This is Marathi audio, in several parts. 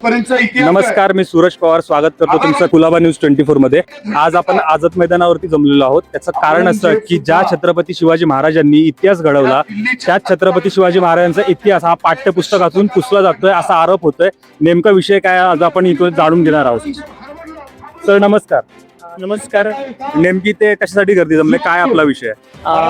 नमस्कार, मी सूरज पवार स्वागत करतो तुमचं कुलाबा न्यूज 24 मध्ये। आज आपण आझाद मैदानावरती जमलेलो आहोत। त्याचं कारण असं की ज्या छत्रपती शिवाजी महाराजांनी इतिहास घडवला त्याच छत्रपती शिवाजी महाराजांचा इतिहास हा पाठ्यपुस्तकातून पुसला जातोय असा आरोप होतोय। नेमका विषय काय आज आपण इथून जाणून घेणार आहोत। सर नमस्कार। नमस्कार। नेमकी ते कशासाठी गर्दी जमले, काय आपला विषय?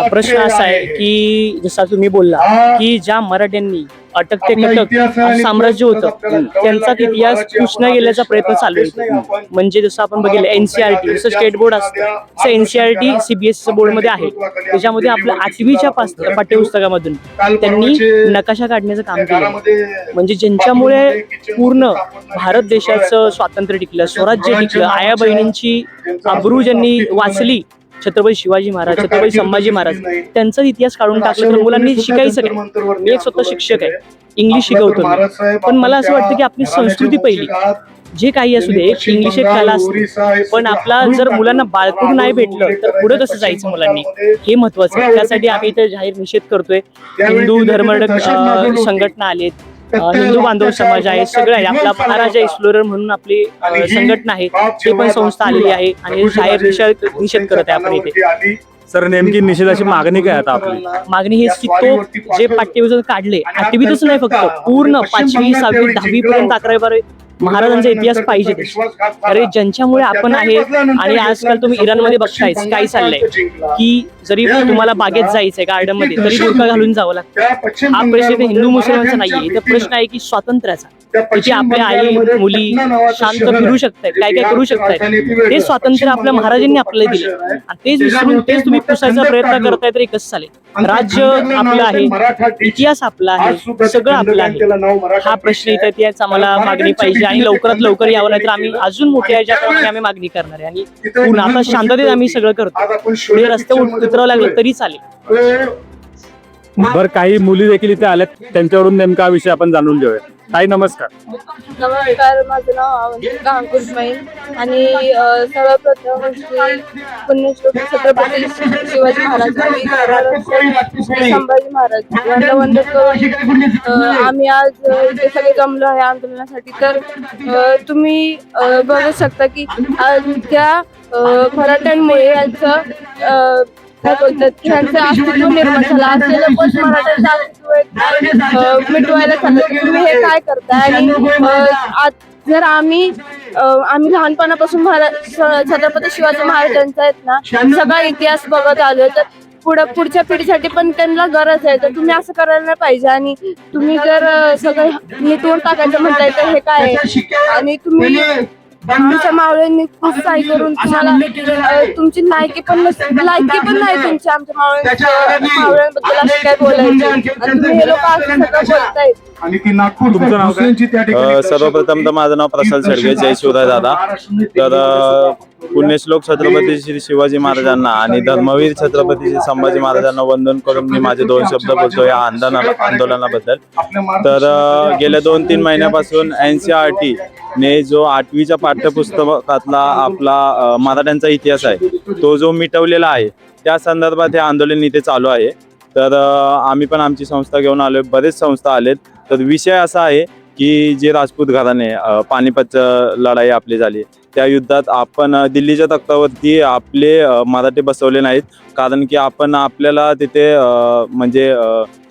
प्रश्न असा आहे की जसा तुम्ही बोलला की ज्या मराठ्यांनी अटक ते कटक साम्राज्य होतं त्यांचा इतिहास पुसण्या गेल्याचा प्रयत्न चालू आहे। म्हणजे जसं आपण बघितलं एनसीआरटी जसं स्टेट बोर्ड असतं तसं एनसीआरटी सीबीएसई बोर्ड मध्ये आहे। त्याच्यामध्ये आपल्या 8वीच्या पाठ्यपुस्तकामधून त्यांनी नकाशा काढण्याचं काम केलं। म्हणजे ज्यांच्यामुळे पूर्ण भारत देशाचं स्वातंत्र्य टिकलं, स्वराज्य टिकलं, आया बहिणींची अब्रू ज्यांनी वाचली, छत्रपती शिवाजी महाराज, छत्रपती संभाजी महाराज, त्यांचा इतिहास काढून टाकला तर मुलांनी शिकायचं काय? मी एक स्वतः शिक्षक आहे, इंग्लिश शिकवतो मी, पण मला असं वाटतं की आपली संस्कृती पहिली, जे काही असू दे, इंग्लिश एक कला असते, पण आपला जर मुलांना बाळकडून नाही भेटलं तर पुढे कसं जायचं मुलांनी, हे महत्वाचं आहे। त्यासाठी आम्ही इथे जाहीर निषेध करतोय। हिंदू धर्मरक्षक संघटना आलेत, हिंदू बांधव समाज आहे, सगळं आहे। आपला महाराजा एक्सप्लोरर म्हणून आपली संघटना आहे, ती पण संस्था आलेली आहे आणि जाहीर निषेध करत आहे आपण इथे। सर नेमकी निषेधाची मागणी काय आता आपली? मागणी हेच की तो जे पाठ्यपुस्तक काढले 8वीतच नाही, फक्त पूर्ण 5वी 6वी 10वी पर्यंत 11वी 12वी महाराजांचा इतिहास पाहिजे। अरे ज्यांच्यामुळे आपण आहे। आणि आजकाल तुम्ही इराणमध्ये बघताय काय चाललंय की जरी तुम्हाला बागेत जायचंय गार्डन मध्ये तरी बुरखा घालून जावं लागतं। हा प्रश्न हिंदू मुस्लिमांचा नाहीये, इथे प्रश्न आहे की स्वातंत्र्याचा, की आपल्या आई मुली शांत फिरू शकतायत, काय काय करू शकतायत, ते स्वातंत्र्य आपल्या महाराजांनी आपल्याला दिलं आणि तेच विसरून तेच तुम्ही पुसायचा प्रयत्न करताय तरी कसं चालेल? राज्य आपलं आहे, इतिहास आपला आहे, सगळं आपलं आहे। हा प्रश्न इथे त्याच आम्हाला मागणी पाहिजे आणि लवकरात लवकर यावं, नाही तर आम्ही अजून मोठ्या याच्याप्रमाणे आम्ही मागणी करणार आहे। आणि पूर्ण आता शांततेत आम्ही सगळं करतो, पुढे रस्ते उतरावं लागलं तरी चालेल। बरं, काही मुली देखील इथे आल्यात, त्यांच्यावरून नेमका विषय आपण जाणून घेऊया। ताई नमस्कार। नमस्कार, माझं नाव अवंतिका अंकुश मैन आणि सर्वप्रथम पुण्यश्लोक छत्रपती शिवाजी महाराज संभाजी महाराज यांना वंदन करून आम्ही आज इथे सगळे जमलो आहे आंदोलनासाठी। तर तुम्ही बघू शकता की आज त्या मराठ्यांमुळे यांचं काय बोलतात की ह्यांचं अस्तित्व निर्माण झालं, असलेलं पण मराठ्यांचं अस्तित्व मिटवायला चाललं। तुम्ही हे काय करताय? आणि जर आम्ही लहानपणापासून छत्रपती शिवाजी महाराजांचा आहेत ना सगळा इतिहास बघत आलो, तर पुढच्या पिढीसाठी पण त्यांना गरज आहे। तर तुम्ही असं करायला नाही पाहिजे। आणि तुम्ही जर सगळं मिटवून टाकायचं म्हणताय तर हे काय आहे? आणि तुम्ही आमच्या मावळ्यांनी खूप काही करून तुम्हाला तुमची लायकी पण नाही तुमच्या आमच्या मावळ्यांबद्दल असं काय बोलायचं, आणि तुम्ही हे लोक असं सगळं बोलतायत। तुमचं नाव काय? सर्वप्रथम तर माझं नाव प्रसाद शेडगे, जय शिवराय दादा। तर पुण्यश्लोक छत्रपती श्री शिवाजी महाराजांना आणि धर्मवीर छत्रपती श्री संभाजी महाराजांना वंदन करून मी माझे 2 शब्द बोलतो या आंदोलनाबद्दल। तर गेल्या 2-3 महिन्यापासून एनसीआरटी ने जो 8वीच्या पाठ्यपुस्तकातला आपला मराठ्यांचा इतिहास आहे तो जो मिटवलेला आहे त्या संदर्भात हे आंदोलन इथे चालू आहे। तर आम्ही पण आमची संस्था घेऊन आलोय, बरेच संस्था आलेत। तर विषय असा आहे की जे राजपूत घराणे पानिपतची लढाई आपली झाली त्या युद्धात आपण दिल्लीच्या तख्तावरती आपले मराठे बसवले नाहीत, कारण की आपण आपल्याला तिथे म्हणजे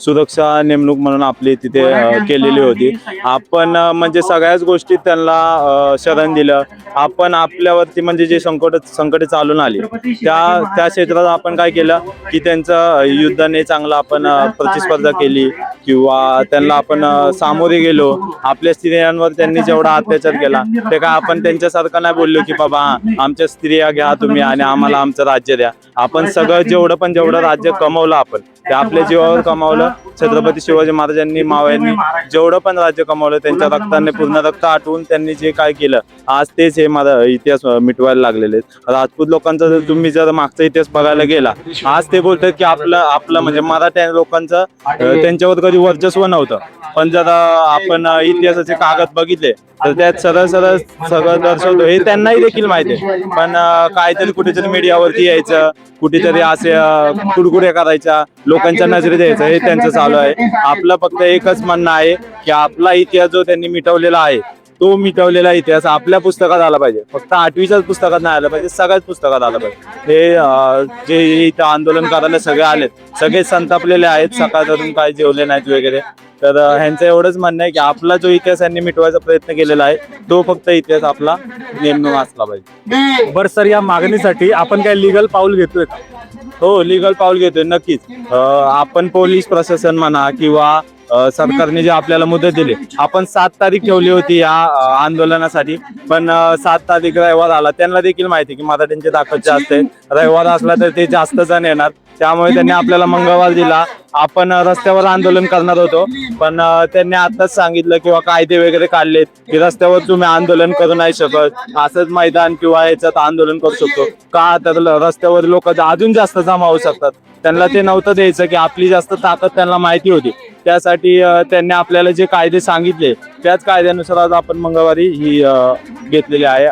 सुरक्षा नेमणूक म्हणून आपली तिथे केलेली होती। आपण म्हणजे सगळ्याच गोष्टीत त्यांना शरण दिलं। आपण आपल्यावरती म्हणजे जे संकटे चालून आली त्या क्षेत्रात आपण काय केलं की त्यांचं युद्धाने चांगलं आपण प्रतिस्पर्धा केली किंवा त्यांना आपण सामोरे गेलो। आपल्या स्त्रियांवर त्यांनी जेवढा अत्याचार केला ते काय आपण त्यांच्यासारखं नाही बोललो की बाबा आमच्या स्त्रिया घ्या तुम्ही आणि आम्हाला आमचं राज्य द्या। आपण सगळं जेवढं राज्य कमवलं आपण ते आपल्या जीवावर कमावलं। छत्रपती शिवाजी महाराजांनी मावळ्यांनी जेवढं पण राज्य कमावलं त्यांच्या रक्ताने पूर्ण रक्त आटवून त्यांनी जे काय केलं आज तेच हे माझा इतिहास मिटवायला लागलेले आहेत। राजपूत लोकांचा जर तुम्ही जर मागचा इतिहास बघायला गेला आज ते बोलतात की आपलं म्हणजे मराठा लोकांचं त्यांच्यावर कधी वर्चस्व नव्हतं, पण जर आपण इतिहासाचे कागद बघितले तर त्यात सरळ सगळं दर्शवतो हे त्यांनाही देखील माहिती आहे। पण काहीतरी कुठेतरी मीडियावरती यायचं, कुठेतरी असे कुडकुड्या करायच्या, लोकांच्या नजरेत यायचं, हे त्यांचं चालू आहे। आपलं फक्त एकच म्हणणं आहे की आपला इतिहास जो त्यांनी मिटवलेला आहे तो मिटवलेला इतिहास आपल्या पुस्तकात आला पाहिजे. फक्त 8वीच्याच पुस्तकात नाही आलं पाहिजे, सगळ्याच पुस्तकात आलं पाहिजे. हे जे इथं आंदोलन करायला सगळे आलेत, सगळे संतापलेले आहेत, सकाळपासून काही जेवले नाहीत वगैरे. तर ह्यांचं एवढंच म्हणणं आहे की आपला जो इतिहास यांनी मिटवायचा प्रयत्न केलेला आहे तो फक्त इतिहास आपला नेमून असला पाहिजे. बरं सर, या मागणीसाठी आपण काय लिगल पाऊल घेतोय का? हो, लिगल पाऊल घेतोय नक्कीच. आपण पोलीस प्रशासन म्हणा किंवा सरकारने जे आपल्याला मुदत दिली, आपण 7 तारीख ठेवली होती या आंदोलनासाठी, पण 7 तारीख रविवार आला. त्यांना देखील माहिती की मराठ्यांची ताकद जास्त आहे, रविवार असला तर ते जास्त जण येणार, त्यामुळे त्यांनी आपल्याला मंगळवार दिला. आपण रस्त्यावर आंदोलन करणार होतो, पण त्यांनी आताच सांगितलं किंवा कायदे वगैरे काढलेत की रस्त्यावर तुम्ही आंदोलन करू नाही शकत, असंच मैदान किंवा याच्यात आंदोलन करू शकतो. का तर रस्त्यावर लोक अजून जास्त जमा होऊ शकतात. त्यांना ते नव्हतं द्यायचं की आपली जास्त ताकद त्यांना माहिती होती. त्यासाठी त्यांनी आपल्याला जे कायदे सांगितले त्याच कायद्यानुसार आज आपण मंगळवारी ही घेतलेली आहे